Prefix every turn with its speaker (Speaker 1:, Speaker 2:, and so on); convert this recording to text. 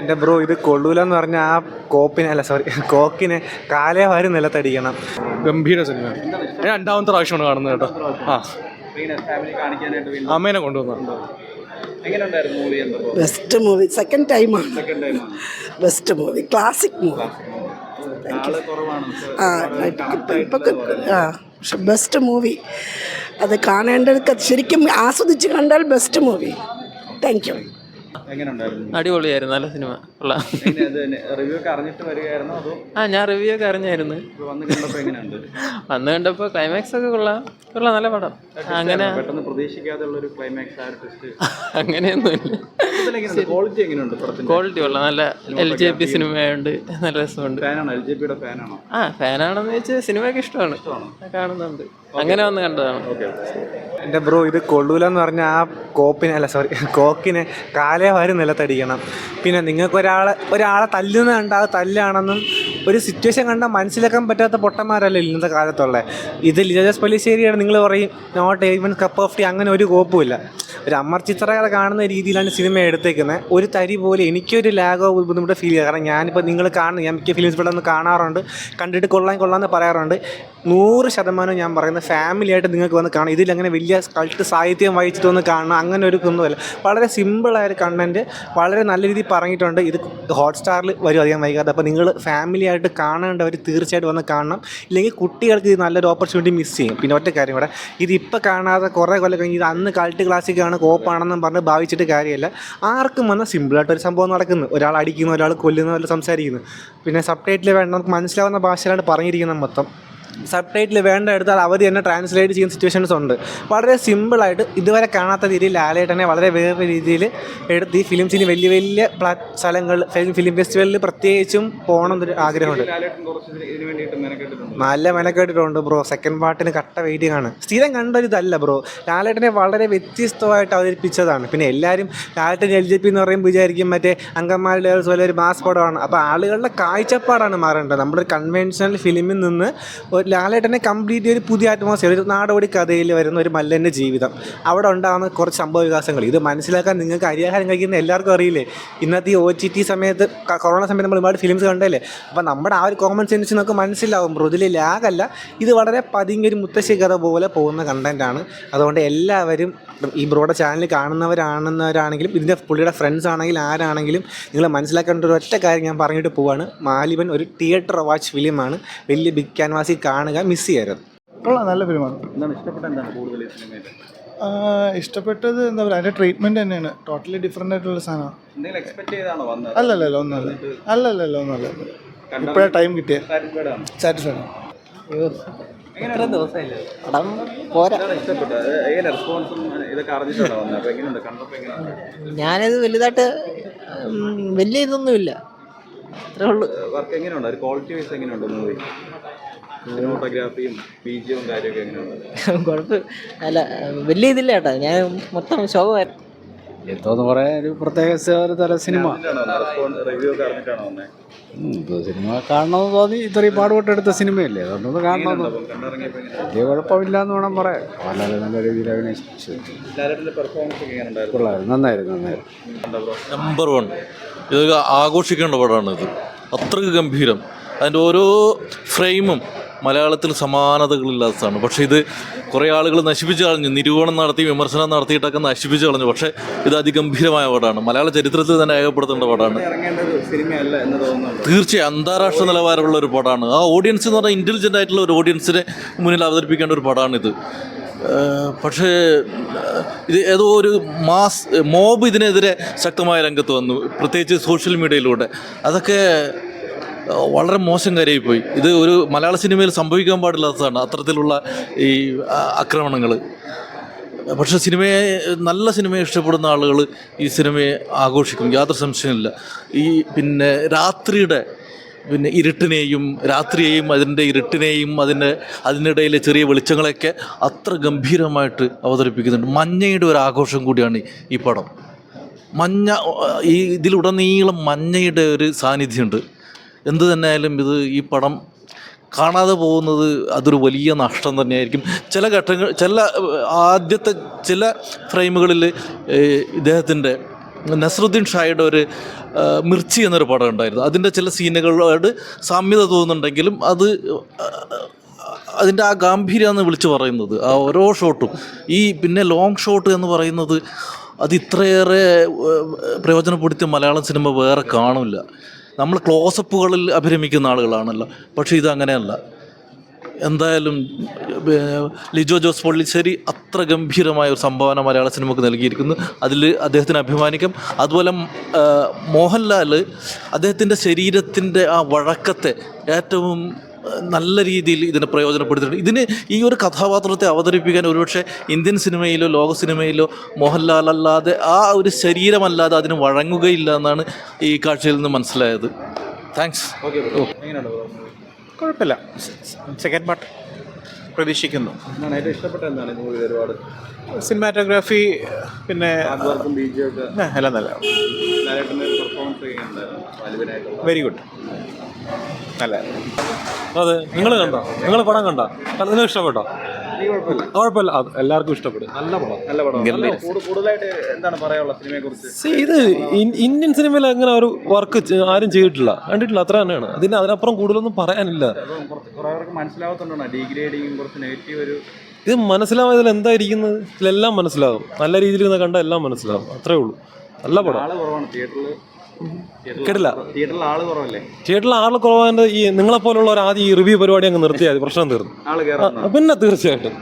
Speaker 1: എൻ്റെ ബ്രോ ഇത് കൊള്ളൂലെന്ന് പറഞ്ഞ ആ കോപ്പിനെ അല്ല സോറി കോക്കിനെ കാലേ വാരി നിലത്തടിക്കണം.
Speaker 2: ഗംഭീര സിനിമ. ഞാൻ രണ്ടാമത്തെ പ്രാവശ്യമാണ് കാണുന്നത് കേട്ടോ. ആ അമ്മേനെ കൊണ്ടുവന്നു.
Speaker 3: Best movie. സെക്കൻഡ് ടൈമാണ്. Best movie. Classic movie. പക്ഷെ ബെസ്റ്റ് മൂവി. അത് കാണേണ്ടതൊക്കെ ശരിക്കും ആസ്വദിച്ച് കണ്ടാൽ ബെസ്റ്റ് മൂവി. Thank you.
Speaker 4: അടിപൊളിയായിരുന്നു, നല്ല സിനിമ. ഞാൻ റിവ്യൂ ഒക്കെ അറിഞ്ഞായിരുന്നു. വന്ന് കണ്ടപ്പോൾ ക്ലൈമാക്സ് ഒക്കെ കൊള്ളാം, നല്ല പടം. അങ്ങനെ അങ്ങനെയൊന്നുമില്ല. ക്വാളിറ്റി കൊള്ളാം, നല്ല LJP സിനിമയുണ്ട്, നല്ല രസമുണ്ട്. ഫാനാണെന്ന് വെച്ചാൽ സിനിമയൊക്കെ ഇഷ്ടമാണ്, കാണുന്നുണ്ട്. അങ്ങനെ വന്ന് കണ്ടതാണ്.
Speaker 1: എൻ്റെ ബ്രോ ഇത് കൊള്ളൂലെന്ന് പറഞ്ഞ ആ കോപ്പിനെ അല്ല സോറി കോക്കിനെ കാലേ വാരി നിലത്തടിക്കണം. പിന്നെ നിങ്ങൾക്ക് ഒരാളെ തല്ലുന്ന കണ്ടാൽ അത് തല്ലാണെന്നും ഒരു സിറ്റുവേഷൻ കണ്ടാൽ മനസ്സിലാക്കാൻ പറ്റാത്ത പൊട്ടന്മാരല്ലേ ഇന്നത്തെ കാലത്തുള്ളത്. ഇത് ലിജോസ് പല്ലിശ്ശേരിയാണ്. നിങ്ങൾ പറയും not even cup of tea, അങ്ങനെ ഒരു കോപ്പുമില്ല. ഒരു അമർ ചിത്രകഥ കാണുന്ന രീതിയിലാണ് സിനിമ എടുത്തേക്കുന്നത്. ഒരു തരി പോലെ എനിക്കൊരു ലാഗോ ബുദ്ധിമുട്ടോ ഫീൽ ചെയ്യുക. കാരണം ഞാനിപ്പോൾ നിങ്ങൾ കാണുന്നത്, ഞാൻ മിക്ക ഫിലിംസ് ഇവിടെ നിന്ന് കാണാറുണ്ട്, കണ്ടിട്ട് കൊള്ളാമെന്ന് പറയാറുണ്ട്. 100% ഞാൻ പറയുന്നത് ഫാമിലിയായിട്ട് നിങ്ങൾക്ക് വന്ന് കാണാം. ഇതിലങ്ങനെ വലിയ കൾട്ട് സാഹിത്യം വായിച്ചിട്ട് വന്ന് കാണണം അങ്ങനെ ഒരു ഒന്നുമല്ല. വളരെ സിമ്പിളായൊരു കണ്ടൻറ്റ്, വളരെ നല്ല രീതിയിൽ പറഞ്ഞിട്ടുണ്ട്. ഇത് ഹോട്ട്സ്റ്റാറിൽ വരും അധികം വൈകാതെ. അപ്പോൾ നിങ്ങൾ ഫാമിലിയായിട്ട് കാണേണ്ടവർ തീർച്ചയായിട്ടും വന്ന് കാണണം. ഇല്ലെങ്കിൽ കുട്ടികൾക്ക് ഇത് നല്ലൊരു ഓപ്പർച്യൂണിറ്റി മിസ് ചെയ്യും. പിന്നെ ഒറ്റ കാര്യം കൂടെ, ഇതിപ്പോൾ കാണാതെ കുറേ കൊല്ലം കഴിഞ്ഞ് ഇത് അന്ന് കൾട്ട് ക്ലാസിക്കാണ് കോപ്പാണെന്നും പറഞ്ഞ് ഭാവിച്ചിട്ട് കാര്യമല്ല. ആർക്കും വന്നാൽ സിമ്പിളായിട്ടൊരു സംഭവം നടക്കുന്നു. ഒരാൾ അടിക്കുന്നു, ഒരാൾ കൊല്ലുന്നു, ഒരാൾ സംസാരിക്കുന്നു. പിന്നെ സബ് ടൈറ്റിൽ വേണ്ട, നമുക്ക് മനസ്സിലാവുന്ന ഭാഷയിലാണ് പറഞ്ഞിരിക്കുന്നത്. മൊത്തം സബ് ടൈറ്റിൽ വേണ്ട എടുത്താൽ അവധി തന്നെ ട്രാൻസ്ലേറ്റ് ചെയ്യുന്ന സിറ്റുവേഷൻസ് ഉണ്ട്. വളരെ സിമ്പിളായിട്ട് ഇതുവരെ കാണാത്ത രീതിയിൽ ലാലേട്ടനെ വളരെ വേറെ രീതിയിൽ എടുത്ത് ഈ ഫിലിംസിന് വലിയ വലിയ സ്ഥലങ്ങൾ, ഫിലിം ഫെസ്റ്റിവലിൽ പ്രത്യേകിച്ചും പോകണം എന്നൊരു ആഗ്രഹമുണ്ട്. നല്ല മെനക്കെട്ടിട്ടുണ്ട് ബ്രോ. സെക്കൻഡ് പാർട്ടിന് കട്ട വെയിറ്റിംഗ് ആണ്. സ്ഥിരം കണ്ടൊരിതല്ല ബ്രോ. ലാലേട്ടനെ വളരെ വ്യത്യസ്തമായിട്ട് അവതരിപ്പിച്ചതാണ്. പിന്നെ എല്ലാവരും ലാലേട്ടൻ LJP എന്ന് പറയുമ്പോൾ വിചാരിക്കും മറ്റേ അങ്കമാലി പോലെ ഒരു മാസ് പടമാണ്. അപ്പോൾ ആളുകളുടെ കാഴ്ചപ്പാടാണ് മാറേണ്ടത്. നമ്മുടെ കൺവെൻഷണൽ ഫിലിമിൽ നിന്ന് ലാലേട്ടനെ കംപ്ലീറ്റ് ഒരു പുതിയ അറ്റ്മോസ്ഫിയർ, ഒരു നാടോടി കഥയിൽ വരുന്ന ഒരു മല്ലൻ്റെ ജീവിതം, അവിടെ ഉണ്ടാകുന്ന കുറച്ച് സംഭവ വികാസങ്ങൾ, ഇത് മനസ്സിലാക്കാൻ നിങ്ങൾക്ക് അരിയാഹാരം കഴിക്കുന്ന എല്ലാവർക്കും അറിയില്ലേ. ഇന്നത്തെ ഈ OTT സമയത്ത്, കൊറോണ സമയത്ത് നമ്മൾ ഒരുപാട് ഫിലിംസ് കണ്ടല്ലേ. അപ്പോൾ നമ്മുടെ ആ ഒരു കോമൺ സെൻസ് നമുക്ക് മനസ്സിലാവും ബ്രോ. ഇതിൽ ലാഗല്ല, ഇത് വളരെ പതിങ്ങൊരു മുത്തശ്ശി കഥ പോലെ പോകുന്ന കണ്ടൻറ്റാണ്. അതുകൊണ്ട് എല്ലാവരും ഈ ബ്രോയുടെ ചാനൽ കാണുന്നവരാണെങ്കിലും ഇതിൻ്റെ പുള്ളിയുടെ ഫ്രണ്ട്സ് ആണെങ്കിലും ആരാണെങ്കിലും നിങ്ങൾ മനസ്സിലാക്കേണ്ട ഒരു ഒറ്റ കാര്യം ഞാൻ പറഞ്ഞിട്ട് പോവാണ്. മാലിബൻ ഒരു തിയേറ്റർ വാച്ച് ഫിലിമാണ്. വലിയ ബിഗ് ക്യാൻവാസിൽ കാണുക, മിസ് ചെയ്യരുത്.
Speaker 5: നല്ല ഫിലിമാണ്. ഇഷ്ടപ്പെട്ടത് എന്താ പറയുക, അതിൻ്റെ ട്രീറ്റ്മെൻറ്റ് തന്നെയാണ്. ടോട്ടലി ഡിഫറെൻ്റ് ആയിട്ടുള്ള സാധനമാണ്. അല്ലല്ലോ ഒന്നല്ല. ഇപ്പോഴേ ടൈം കിട്ടിയ സാറ്റിസ്ഫൈഡ് ആണ്.
Speaker 4: ഞാനത് വലുതായിട്ട് വലിയ ഇതൊന്നുമില്ല, അത്രേ ഉള്ളൂ. കുഴപ്പം അല്ല, വലിയ ഇതില്ല കേട്ടോ. ഞാൻ മൊത്തം ശോകമായിരുന്നു.
Speaker 6: എന്തോന്ന് പറയാൻ, ഒരു പ്രത്യേക തരം സിനിമ. സിനിമ കാണണമെന്ന് തോന്നി. ഇത്രയും പാടുപെട്ടെടുത്ത സിനിമയല്ലേ, അതുകൊണ്ടൊന്ന് കാണണമെന്ന്. വലിയ കുഴപ്പമില്ല എന്ന് വേണം പറയാൻ. വളരെ നല്ല രീതിയിൽ അഭിനയിച്ചു. നന്നായിരുന്നു.
Speaker 7: നമ്പർ 1. ഇത് ആഘോഷിക്കേണ്ട പടമാണ്. ഇത് അത്രയ്ക്ക് ഗംഭീരം. അതിൻ്റെ ഓരോ ഫ്രെയിമും മലയാളത്തിൽ സമാനതകളില്ലാത്തതാണ്. പക്ഷേ ഇത് കുറേ ആളുകൾ നശിപ്പിച്ച് കളഞ്ഞു, നിരൂപണം നടത്തി വിമർശനം നടത്തിയിട്ടൊക്കെ നശിപ്പിച്ച് കളഞ്ഞു. പക്ഷേ ഇത് അതിഗംഭീരമായ പടമാണ്. മലയാള ചരിത്രത്തിൽ തന്നെ രേഖപ്പെടുത്തേണ്ട പടമാണ്. തീർച്ചയായും അന്താരാഷ്ട്ര നിലവാരമുള്ള ഒരു പടമാണ്. ആ ഓഡിയൻസ് എന്ന് പറഞ്ഞാൽ ഇൻ്റലിജൻ്റ് ആയിട്ടുള്ള ഒരു ഓഡിയൻസിനെ മുന്നിൽ അവതരിപ്പിക്കേണ്ട ഒരു പടമാണിത്. പക്ഷേ ഇത് ഏതോ ഒരു മോബ് ഇതിനെതിരെ ശക്തമായ രംഗത്ത് വന്നു, പ്രത്യേകിച്ച് സോഷ്യൽ മീഡിയയിലൂടെ. അതൊക്കെ വളരെ മോശം കാര്യമായിപ്പോയി. ഇത് ഒരു മലയാള സിനിമയിൽ സംഭവിക്കാൻ പാടില്ലാത്തതാണ്, അത്തരത്തിലുള്ള ഈ ആക്രമണങ്ങൾ. പക്ഷേ നല്ല സിനിമയെ ഇഷ്ടപ്പെടുന്ന ആളുകൾ ഈ സിനിമയെ ആഘോഷിക്കും, യാതൊരു സംശയമില്ല. ഈ രാത്രിയുടെ ഇരുട്ടിനെയും രാത്രിയെയും അതിൻ്റെ ഇരുട്ടിനെയും അതിനിടയിലെ ചെറിയ വെളിച്ചങ്ങളെയൊക്കെ അത്ര ഗംഭീരമായിട്ട് അവതരിപ്പിക്കുന്നുണ്ട്. മഞ്ഞയുടെ ഒരു ആഘോഷം കൂടിയാണ് ഈ പടം. ഇതിലുടനീളം മഞ്ഞയുടെ ഒരു സാന്നിധ്യമുണ്ട്. എന്തു തന്നെയായാലും ഈ പടം കാണാതെ പോകുന്നത് അതൊരു വലിയ നഷ്ടം തന്നെയായിരിക്കും. ആദ്യത്തെ ചില ഫ്രെയിമുകളിൽ ഇദ്ദേഹത്തിൻ്റെ നസ്രുദ്ദീൻ ഷായുടെ ഒരു മിർച്ചി എന്നൊരു പടം ഉണ്ടായിരുന്നു. അതിൻ്റെ ചില സീനുകളോട് സാമ്യത തോന്നുന്നുണ്ടെങ്കിലും അതിൻ്റെ ആ ഗാംഭീര്യമാണ് വിളിച്ച് പറയുന്നത്. ആ ഓരോ ഷോട്ടും പിന്നെ ലോങ് ഷോട്ട് എന്ന് പറയുന്നത് അത് ഇത്രയേറെ പ്രയോജനപ്പെടുത്തിയ മലയാളം സിനിമ വേറെ കാണില്ല. നമ്മൾ ക്ലോസപ്പുകളിൽ അഭിരമിക്കുന്ന ആളുകളാണല്ലോ, പക്ഷേ ഇതങ്ങനെയല്ല. എന്തായാലും ലിജോ ജോസ് പൊള്ളിശ്ശേരി അത്ര ഗംഭീരമായ ഒരു സംഭാവന മലയാള സിനിമക്ക് നൽകിയിരിക്കുന്നു. അതിൽ അദ്ദേഹത്തിന് അഭിമാനിക്കാം. അതുപോലെ മോഹൻലാൽ അദ്ദേഹത്തിൻ്റെ ശരീരത്തിൻ്റെ ആ വഴക്കത്തെ ഏറ്റവും നല്ല രീതിയിൽ ഇതിനെ പ്രയോജനപ്പെടുത്തിയിട്ടുണ്ട്. ഇതിന് ഈ ഒരു കഥാപാത്രത്തെ അവതരിപ്പിക്കാൻ ഒരുപക്ഷെ ഇന്ത്യൻ സിനിമയിലോ ലോക സിനിമയിലോ മോഹൻലാൽ അല്ലാതെ ആ ഒരു ശരീരമല്ലാതെ അതിന് വഴങ്ങുകയില്ല എന്നാണ് ഈ കാഴ്ചയിൽ നിന്ന് മനസ്സിലായത്. താങ്ക്സ്.
Speaker 1: കുഴപ്പമില്ല, സെക്കൻഡ് പാർട്ട് പ്രതീക്ഷിക്കുന്നു. സിനിമാറ്റോഗ്രാഫി പിന്നെ എല്ലാം നല്ല, വെരി ഗുഡ്, നല്ല.
Speaker 2: അതെ, നിങ്ങൾ കണ്ടോ? നിങ്ങൾ പടം കണ്ടോ? നിങ്ങൾക്ക് ഇഷ്ടപ്പെട്ടോ? കുഴപ്പമില്ല, എല്ലാവർക്കും ഇഷ്ടപ്പെടും. നല്ല പടം. ഇത് ഇന്ത്യൻ സിനിമയിൽ അങ്ങനെ ഒരു വർക്ക് ആരും ചെയ്തിട്ടില്ല, കണ്ടിട്ടില്ല, അത്ര തന്നെയാണ്. അതിനപ്പുറം കൂടുതലൊന്നും പറയാനില്ല. ഇത് മനസ്സിലാവാതിൽ എന്തായിരിക്കുന്നത്? ഇതിലെല്ലാം മനസ്സിലാവും. നല്ല രീതിയിൽ നിന്ന് കണ്ടാൽ എല്ലാം മനസ്സിലാവും. അത്രേ ഉള്ളൂ. നല്ല പടം. കേട്ടില്ല. തിയേറ്ററിൽ ആള് കുറവാൻ്റെ നിങ്ങളെപ്പോലുള്ളവർ ആദ്യം ഈ റിവ്യൂ പരിപാടി അങ്ങ് നിർത്തിയാൽ പ്രശ്നം തീർന്നു. പിന്നെ തീർച്ചയായിട്ടും